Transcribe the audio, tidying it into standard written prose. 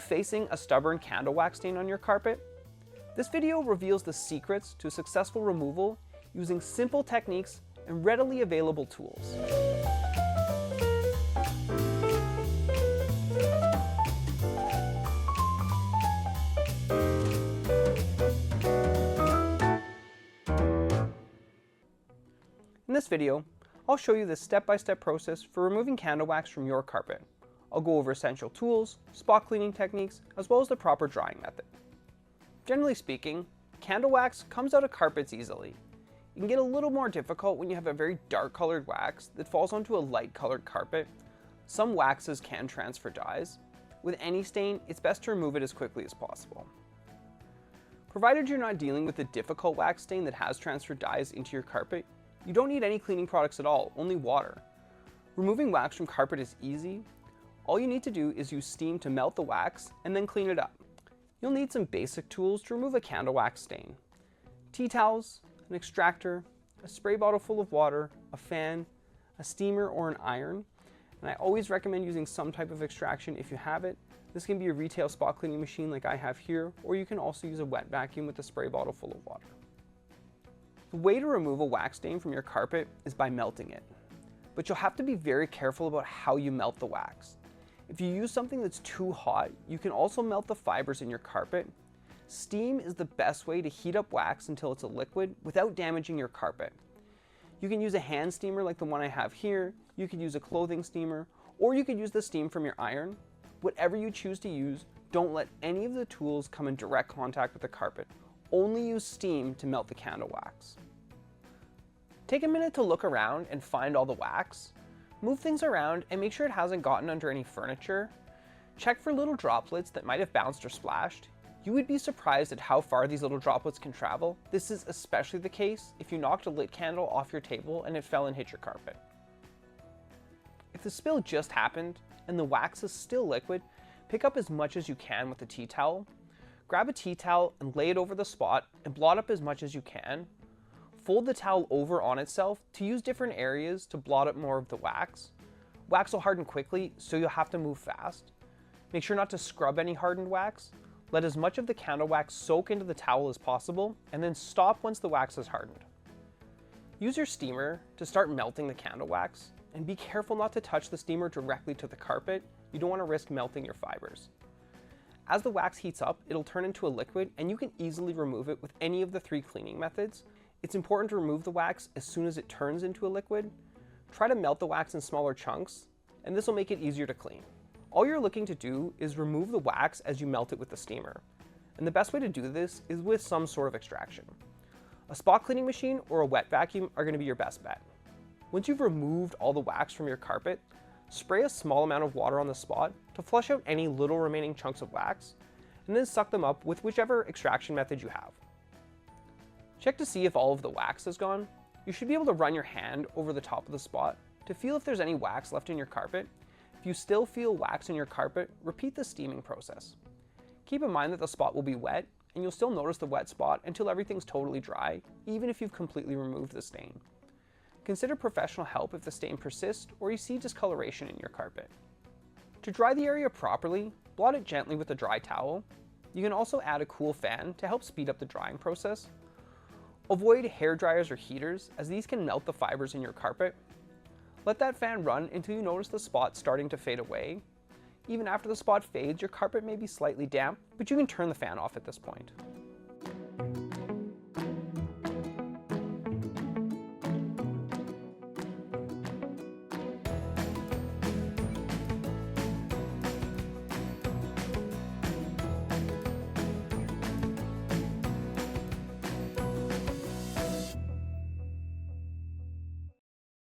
facing a stubborn candle wax stain on your carpet? This video reveals the secrets to successful removal using simple techniques and readily available tools. In this video, I'll show you the step-by-step process for removing candle wax from your carpet. I'll go over essential tools, spot cleaning techniques, as well as the proper drying method. Generally speaking, candle wax comes out of carpets easily. It can get a little more difficult when you have a very dark colored wax that falls onto a light colored carpet. Some waxes can transfer dyes. With any stain, it's best to remove it as quickly as possible. Provided you're not dealing with a difficult wax stain that has transferred dyes into your carpet, you don't need any cleaning products at all, only water. Removing wax from carpet is easy. All you need to do is use steam to melt the wax and then clean it up. You'll need some basic tools to remove a candle wax stain. Tea towels, an extractor, a spray bottle full of water, a fan, a steamer or an iron. And I always recommend using some type of extraction if you have it. This can be a retail spot cleaning machine like I have here, or you can also use a wet vacuum with a spray bottle full of water. The way to remove a wax stain from your carpet is by melting it. But you'll have to be very careful about how you melt the wax. If you use something that's too hot, you can also melt the fibers in your carpet. Steam is the best way to heat up wax until it's a liquid without damaging your carpet. You can use a hand steamer like the one I have here, you could use a clothing steamer, or you could use the steam from your iron. Whatever you choose to use, don't let any of the tools come in direct contact with the carpet. Only use steam to melt the candle wax. Take a minute to look around and find all the wax. Move things around and make sure it hasn't gotten under any furniture. Check for little droplets that might have bounced or splashed. You would be surprised at how far these little droplets can travel. This is especially the case if you knocked a lit candle off your table and it fell and hit your carpet. If the spill just happened and the wax is still liquid, pick up as much as you can with a tea towel. Grab a tea towel and lay it over the spot and blot up as much as you can. Fold the towel over on itself to use different areas to blot up more of the wax. Wax will harden quickly, so you'll have to move fast. Make sure not to scrub any hardened wax. Let as much of the candle wax soak into the towel as possible, and then stop once the wax is hardened. Use your steamer to start melting the candle wax, and be careful not to touch the steamer directly to the carpet. You don't want to risk melting your fibers. As the wax heats up, it'll turn into a liquid, and you can easily remove it with any of the 3 cleaning methods. It's important to remove the wax as soon as it turns into a liquid. Try to melt the wax in smaller chunks, and this will make it easier to clean. All you're looking to do is remove the wax as you melt it with the steamer. And the best way to do this is with some sort of extraction. A spot cleaning machine or a wet vacuum are going to be your best bet. Once you've removed all the wax from your carpet, spray a small amount of water on the spot to flush out any little remaining chunks of wax, and then suck them up with whichever extraction method you have. Check to see if all of the wax is gone. You should be able to run your hand over the top of the spot to feel if there's any wax left in your carpet. If you still feel wax in your carpet, repeat the steaming process. Keep in mind that the spot will be wet, and you'll still notice the wet spot until everything's totally dry, even if you've completely removed the stain. Consider professional help if the stain persists or you see discoloration in your carpet. To dry the area properly, blot it gently with a dry towel. You can also add a cool fan to help speed up the drying process. Avoid hair dryers or heaters, as these can melt the fibers in your carpet. Let that fan run until you notice the spot starting to fade away. Even after the spot fades, your carpet may be slightly damp, but you can turn the fan off at this point.